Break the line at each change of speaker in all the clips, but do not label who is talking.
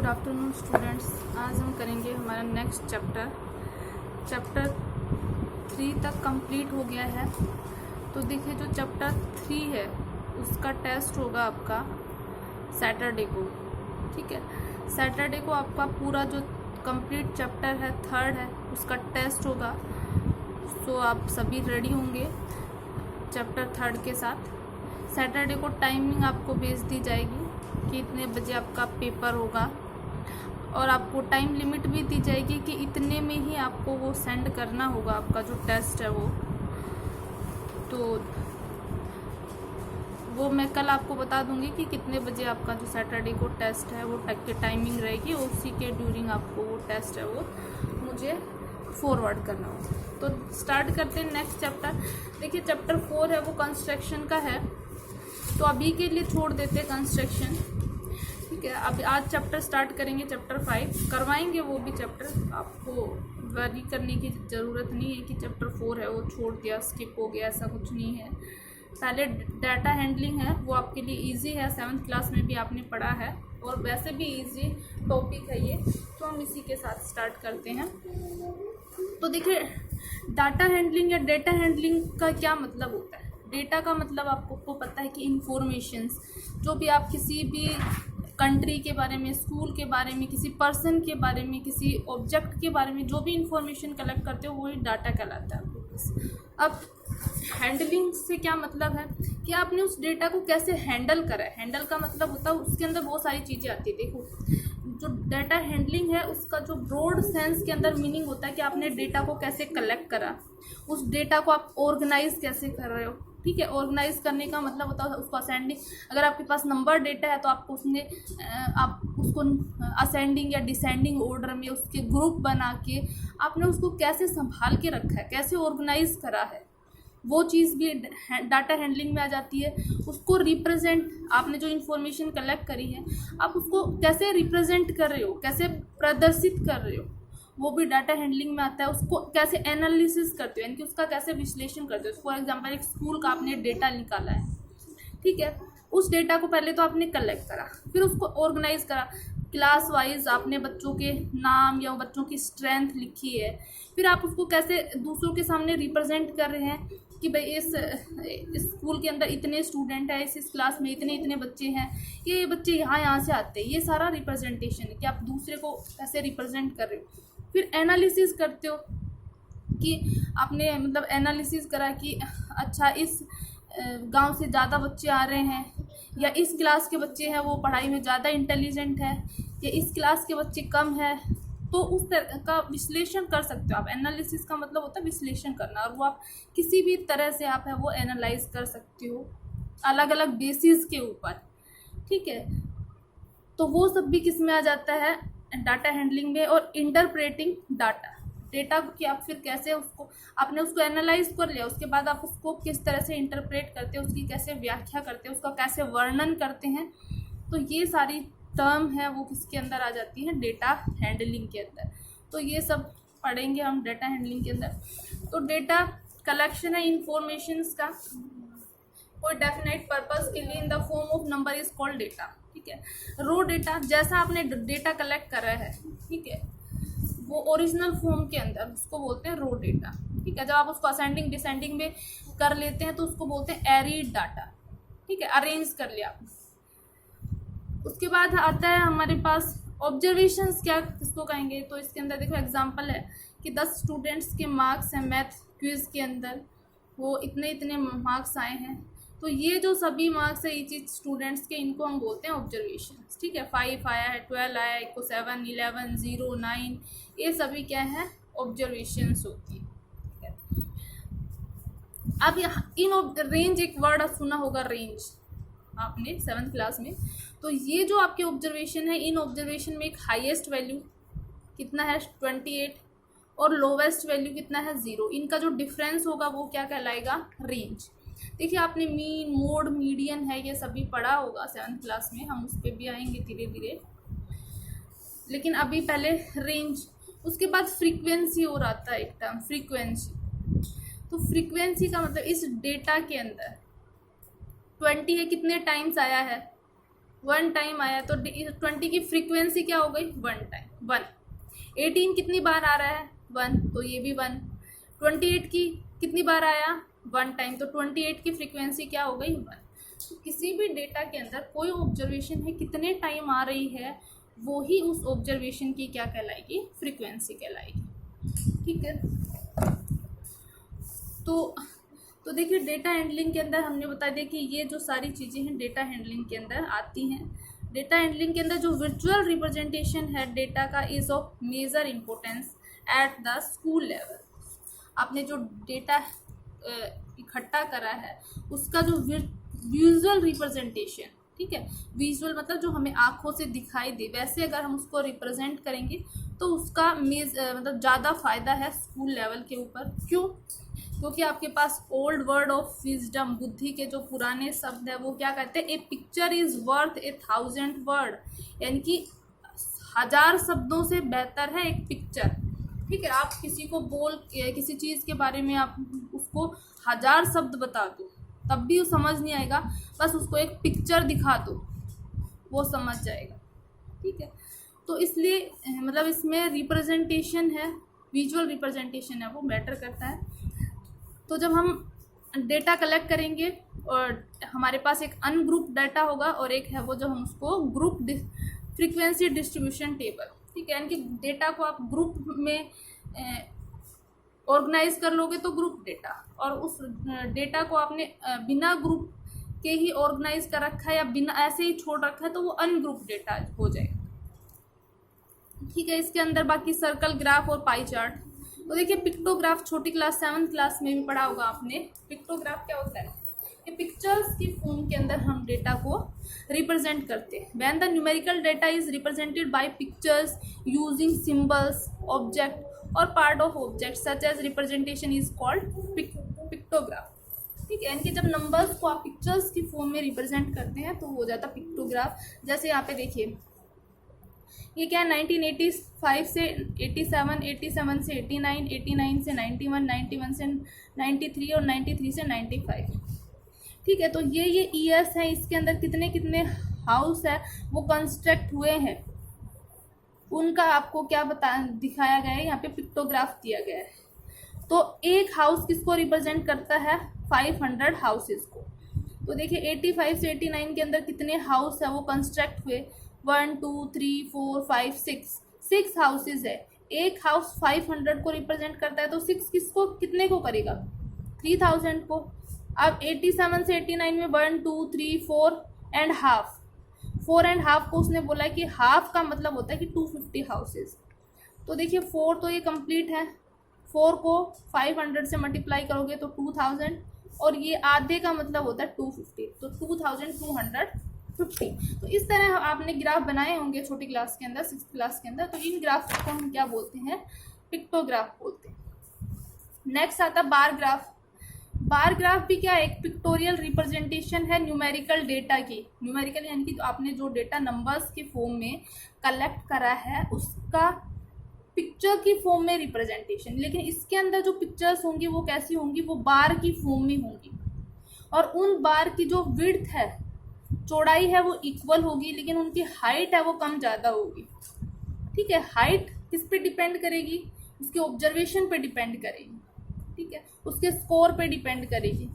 Afternoon students. आज हम करेंगे हमारा नेक्स्ट चैप्टर 3 तक कंप्लीट हो गया है। तो देखिए जो चैप्टर 3 है उसका टेस्ट होगा आपका सैटरडे को। ठीक है, सैटरडे को आपका पूरा जो कंप्लीट चैप्टर है 3rd है उसका टेस्ट होगा। सो आप सभी रेडी होंगे चैप्टर 3rd के साथ। सैटरडे को टाइमिंग आपको भेज दी जाएगी कि इतने बजे आपका पेपर होगा और आपको टाइम लिमिट भी दी जाएगी कि इतने में ही आपको वो सेंड करना होगा आपका जो टेस्ट है वो। तो वो मैं कल आपको बता दूंगी कि कितने बजे आपका जो सैटरडे को टेस्ट है वो टाइमिंग रहेगी, उसी के ड्यूरिंग आपको वो टेस्ट है वो मुझे फॉरवर्ड करना होगा। तो स्टार्ट करते हैं नेक्स्ट चैप्टर। देखिए चैप्टर 4 है वो कंस्ट्रक्शन का है, तो अभी के लिए छोड़ देते हैं कंस्ट्रक्शन। ठीक है, अब आज चैप्टर स्टार्ट करेंगे चैप्टर 5 करवाएंगे वो भी चैप्टर। आपको वरी करने की ज़रूरत नहीं है कि चैप्टर 4 है वो छोड़ दिया स्किप हो गया, ऐसा कुछ नहीं है। पहले डाटा हैंडलिंग है वो आपके लिए इजी है, 7th क्लास में भी आपने पढ़ा है और वैसे भी इजी टॉपिक है ये। तो हम इसी के साथ स्टार्ट करते हैं। तो देखिए डाटा हैंडलिंग या डेटा हैंडलिंग का क्या मतलब होता है। डेटा का मतलब आपको पता है कि इंफॉर्मेशंस जो भी आप किसी भी कंट्री के बारे में, स्कूल के बारे में, किसी पर्सन के बारे में, किसी ऑब्जेक्ट के बारे में जो भी इंफॉर्मेशन कलेक्ट करते हो वही डाटा कहलाता है। अब हैंडलिंग से क्या मतलब है कि आपने उस डेटा को कैसे हैंडल करा है। हैंडल का मतलब होता है उसके अंदर बहुत सारी चीज़ें आती है। देखो जो डाटा हैंडलिंग है उसका जो ब्रॉड सेंस के अंदर मीनिंग होता है कि आपने डेटा को कैसे कलेक्ट करा, उस डेटा को आप ऑर्गेनाइज कैसे कर रहे हो। ठीक है, ऑर्गेनाइज करने का मतलब होता है उसको असेंडिंग। अगर आपके पास नंबर डेटा है तो आपको आप उसको असेंडिंग या डिसेंडिंग ऑर्डर में उसके ग्रुप बना के आपने उसको कैसे संभाल के रखा है, कैसे ऑर्गेनाइज करा है, वो चीज़ भी डाटा हैंडलिंग में आ जाती है। उसको रिप्रेजेंट, आपने जो इन्फॉर्मेशन कलेक्ट करी है आप उसको कैसे रिप्रेजेंट कर रहे हो, कैसे प्रदर्शित कर रहे हो, वो भी डाटा हैंडलिंग में आता है। उसको कैसे एनालिसिस करते हो, यानी कि उसका कैसे विश्लेषण करते हो। फॉर एग्जांपल एक स्कूल का आपने डेटा निकाला है, ठीक है, उस डेटा को पहले तो आपने कलेक्ट करा, फिर उसको ऑर्गेनाइज करा, क्लास वाइज आपने बच्चों के नाम या बच्चों की स्ट्रेंथ लिखी है, फिर आप उसको कैसे दूसरों के सामने रिप्रेजेंट कर रहे हैं कि भाई इस स्कूल के अंदर इतने स्टूडेंट हैं, इस क्लास में इतने बच्चे हैं, ये बच्चे यहाँ से आते हैं। ये सारा रिप्रेजेंटेशन है कि आप दूसरे को कैसे रिप्रेजेंट कर रहे हो। फिर एनालिसिस करते हो कि आपने मतलब एनालिसिस करा कि अच्छा इस गांव से ज़्यादा बच्चे आ रहे हैं, या इस क्लास के बच्चे हैं वो पढ़ाई में ज़्यादा इंटेलिजेंट है, या इस क्लास के बच्चे कम है। तो उस तरह का विश्लेषण कर सकते हो आप। एनालिसिस का मतलब होता है विश्लेषण करना, और वो आप किसी भी तरह से आप है वो एनालाइज कर सकते हो अलग अलग बेसिस के ऊपर। ठीक है, तो वो सब भी किस में आ जाता है, डाटा हैंडलिंग में। और इंटरप्रेटिंग डेटा कि आप फिर कैसे उसको आपने उसको एनालाइज कर लिया, उसके बाद आप उसको किस तरह से इंटरप्रेट करते हैं, उसकी कैसे व्याख्या करते हैं, उसका कैसे वर्णन करते हैं। तो ये सारी टर्म है वो किसके अंदर आ जाती है, डेटा हैंडलिंग के अंदर। तो ये सब पढ़ेंगे हम डेटा हैंडलिंग के अंदर। तो डेटा कलेक्शन है इंफॉर्मेशंस का कोई डेफिनेट पर्पस के लिए in the form of number is called data. ठीक है, रो डेटा जैसा आपने डेटा कलेक्ट करा है, ठीक है, वो ओरिजिनल फॉर्म के अंदर उसको बोलते हैं रो डेटा। ठीक है, जब आप उसको असेंडिंग डिसेंडिंग में कर लेते हैं तो उसको बोलते हैं एरीड डाटा। ठीक है, अरेंज कर लिया। उसके बाद आता है हमारे पास ऑब्जर्वेशंस, क्या किसको कहेंगे। तो इसके अंदर देखो एग्जांपल है कि 10 स्टूडेंट्स के मार्क्स हैं मैथ क्विज के अंदर, वो इतने मार्क्स आए हैं। तो ये जो सभी मार्क्स है ईच स्टूडेंट्स के, इनको हम बोलते हैं ऑब्जर्वेशंस। ठीक है, 5 आया है, 12 आया है, 7, 11, 0, 9, ये सभी क्या है, ऑब्जर्वेशंस होती है। अब इन रेंज एक वर्ड सुना होगा, रेंज, आपने 7th क्लास में। तो ये जो आपके ऑब्जर्वेशन है, इन ऑब्जर्वेशन में एक हाईएस्ट वैल्यू कितना है 28 और लोवेस्ट वैल्यू कितना है 0। इनका जो डिफरेंस होगा वो क्या कहलाएगा, रेंज। देखिए आपने मीन, मोड, मीडियन है ये सभी पढ़ा होगा 7th क्लास में, हम उस पर भी आएंगे धीरे धीरे, लेकिन अभी पहले रेंज। उसके बाद फ्रीक्वेंसी और आता है एक टर्म, फ्रीक्वेंसी। तो फ्रीक्वेंसी का मतलब इस डेटा के अंदर 20 है, कितने टाइम्स आया है, 1 टाइम आया तो 20 की फ्रीक्वेंसी क्या हो गई, 1 टाइम 1। 18 कितनी बार आ रहा है, 1, तो ये भी 1। 28 की कितनी बार आया, 1 टाइम, तो 28 की फ्रीक्वेंसी क्या हो गई, 1। तो किसी भी डेटा के अंदर कोई ऑब्जर्वेशन है कितने टाइम आ रही है, वो ही उस ऑब्जर्वेशन की क्या कहलाएगी, फ्रीक्वेंसी कहलाएगी। ठीक है, तो देखिए डेटा हैंडलिंग के अंदर हमने बता दिया कि ये जो सारी चीज़ें हैं डेटा हैंडलिंग के अंदर आती हैं। डेटा हैंडलिंग के अंदर जो वर्चुअल रिप्रेजेंटेशन है डेटा का is of major importance at the school level. आपने जो डेटा इकट्ठा करा है उसका जो विजुअल रिप्रेजेंटेशन, ठीक है, विजुअल मतलब जो हमें आँखों से दिखाई दे, वैसे अगर हम उसको रिप्रेजेंट करेंगे तो उसका मतलब ज़्यादा फायदा है स्कूल लेवल के ऊपर। क्यों? क्योंकि आपके पास ओल्ड वर्ड ऑफ विजडम, बुद्धि के जो पुराने शब्द है वो क्या कहते हैं, ए पिक्चर इज वर्थ 1000 वर्ड, यानी कि 1000 शब्दों से बेहतर है एक पिक्चर। ठीक है, आप किसी को किसी चीज़ के बारे में आप उसको 1000 शब्द बता दो तब भी वो समझ नहीं आएगा, बस उसको एक पिक्चर दिखा दो वो समझ जाएगा। ठीक है, तो इसलिए मतलब इसमें रिप्रेजेंटेशन है, विजुअल रिप्रेजेंटेशन है वो मैटर करता है। तो जब हम डेटा कलेक्ट करेंगे और हमारे पास एक अनग्रुप डाटा होगा और एक है वो जो हम उसको ग्रुप फ्रीक्वेंसी डिस्ट्रीब्यूशन टेबल, ठीक है, यानी कि डेटा को आप ग्रुप में ऑर्गेनाइज कर लोगे तो ग्रुप डेटा, और उस डेटा को आपने बिना ग्रुप के ही ऑर्गेनाइज कर रखा है या बिना ऐसे ही छोड़ रखा है तो वो अनग्रुप डेटा हो जाएगा। ठीक है, इसके अंदर बाकी सर्कल, ग्राफ और पाई चार्ट। तो देखिए पिक्टोग्राफ छोटी क्लास 7th क्लास में भी पढ़ा होगा आपने। पिक्टोग्राफ क्या होता है कि पिक्चर्स की फॉर्म के अंदर हम डेटा को रिप्रेजेंट करते हैं। When the numerical data is represented by pictures using symbols, object और part of object such as representation is called pictograph. ठीक है, यानी कि जब नंबर्स को आप पिक्चर्स की फॉर्म में रिप्रेजेंट करते हैं तो हो जाता पिक्टोग्राफ। जैसे यहाँ पे देखिए ये क्या है, 1985 से 87, 87 से 89, 89 से 91, 91 से 93 और 93 से 95। ठीक है, तो ये ईयर्स है, इसके अंदर कितने कितने हाउस है वो कंस्ट्रक्ट हुए हैं उनका आपको क्या दिखाया गया है, यहाँ पे पिक्टोग्राफ दिया गया है। तो एक हाउस किसको रिप्रेजेंट करता है, 500 हाउसेस को। तो देखिए 85 से 89 के अंदर कितने हाउस है वो कंस्ट्रक्ट हुए, 1 2 3 4 5 6 हाउसेज है। एक हाउस 500 को रिप्रेजेंट करता है तो 6 किसको कितने को करेगा, 3000 को। अब 87 से 89 में 1 2 3 4 एंड हाफ, 4 एंड हाफ को उसने बोला कि हाफ का मतलब होता है कि 250 हाउसेज। तो देखिए 4 तो ये कंप्लीट है, 4 को 500 से मल्टीप्लाई करोगे तो 2000, और ये आधे का मतलब होता है 250, तो 2250। तो इस तरह आपने ग्राफ बनाए होंगे छोटी क्लास के अंदर, 6th क्लास के अंदर। तो इन ग्राफ को हम क्या बोलते हैं, पिक्टोग्राफ बोलते हैं। नेक्स्ट आता बार ग्राफ। बार ग्राफ भी क्या है, एक पिक्टोरियल रिप्रेजेंटेशन है न्यूमेरिकल डेटा की। न्यूमेरिकल यानी कि आपने जो डेटा नंबर्स के फॉर्म में कलेक्ट करा है उसका पिक्चर की फॉर्म में रिप्रेजेंटेशन। लेकिन इसके अंदर जो पिक्चर्स होंगी वो कैसी होंगी, वो बार की फॉर्म में होंगी, और उन बार की जो विड्थ है, चौड़ाई है, वो इक्वल होगी, लेकिन उनकी हाइट है वो कम ज़्यादा होगी। ठीक है, हाइट किस पे डिपेंड करेगी, उसके ऑब्जर्वेशन पे डिपेंड करेगी। ठीक है, उसके स्कोर पे डिपेंड करेगी,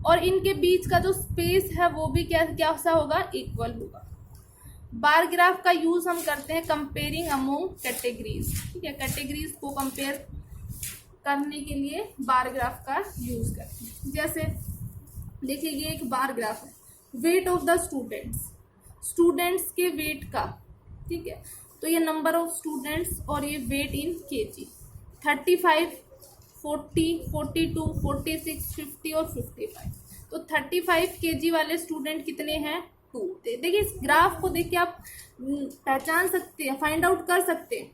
और इनके बीच का जो स्पेस है वो भी क्या सा होगा, इक्वल होगा। बार ग्राफ का यूज हम करते हैं कंपेयरिंग अमोंग कैटेगरीज। ठीक है, कैटेगरीज को कंपेयर करने के लिए बार ग्राफ का यूज करते हैं। जैसे देखिए ये एक बार ग्राफ है, वेट ऑफ द स्टूडेंट्स के वेट का। ठीक है, तो ये नंबर ऑफ स्टूडेंट्स और ये वेट इन केजी, 35 40 42 46 50 और 55। तो 35 केजी वाले स्टूडेंट कितने हैं, 2। देखिए इस ग्राफ को देख के आप पहचान सकते हैं, फाइंड आउट कर सकते हैं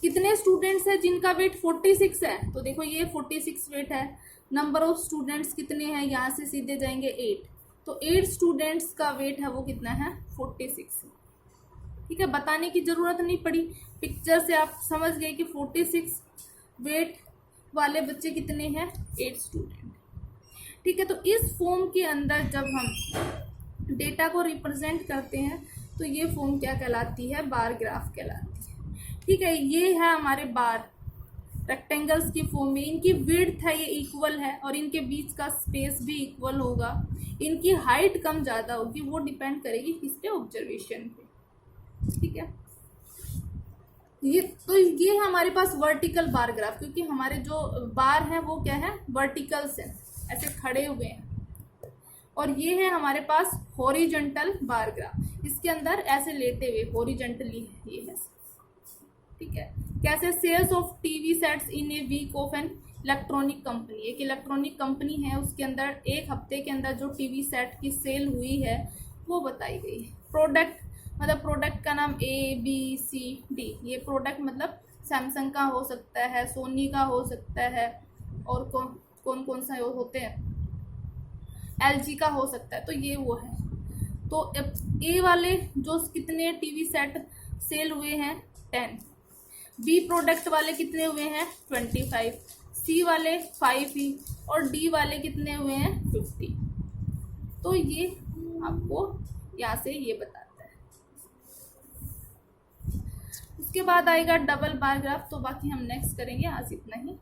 कितने स्टूडेंट्स हैं जिनका वेट 46 है। तो देखो ये 46 वेट है, नंबर ऑफ स्टूडेंट्स कितने हैं, यहाँ से सीधे जाएंगे 8, तो 8 स्टूडेंट्स का वेट है वो कितना है, 46। ठीक है, बताने की जरूरत नहीं पड़ी, पिक्चर से आप समझ गए कि 46 वेट वाले बच्चे कितने हैं, 8 स्टूडेंट। ठीक है, तो इस फॉर्म के अंदर जब हम डेटा को रिप्रेजेंट करते हैं, तो ये फॉर्म क्या कहलाती है, बार ग्राफ कहलाती है। ठीक है, ये है हमारे बार रेक्टेंगल्स की फॉर्म में। इनकी विड्थ है ये इक्वल है और इनके बीच का स्पेस भी इक्वल होगा। इनकी हाइट कम ज़्यादा होगी, वो डिपेंड करेगी किस पे, ऑब्जर्वेशन पे। ठीक है, ये हमारे पास वर्टिकल बार ग्राफ, क्योंकि हमारे जो बार हैं वो क्या है, वर्टिकल्स हैं, ऐसे खड़े हुए हैं। और ये है हमारे पास हॉरिजॉन्टल बार ग्राफ, इसके अंदर ऐसे लेटे हुए हॉरिजॉन्टली है ये है। ठीक है, कैसे, sales of TV sets in a week of an electronic company, एक इलेक्ट्रॉनिक कंपनी है, उसके अंदर एक हफ्ते के अंदर जो टीवी सेट की सेल हुई है वो बताई गई है। प्रोडक्ट मतलब प्रोडक्ट का नाम ABCD, ये प्रोडक्ट मतलब सैमसंग का हो सकता है, सोनी का हो सकता है, और कौन सा होते हैं, LG का हो सकता है। तो ये वो है। तो ए वाले जो कितने टीवी सेट सेल हुए हैं 10, बी प्रोडक्ट वाले कितने हुए हैं 25, सी वाले 5 ही, और डी वाले कितने हुए हैं 50। तो ये आपको यहाँ से ये बताता है। उसके बाद आएगा डबल बार ग्राफ, तो बाकी हम नेक्स्ट करेंगे। आज इतना ही।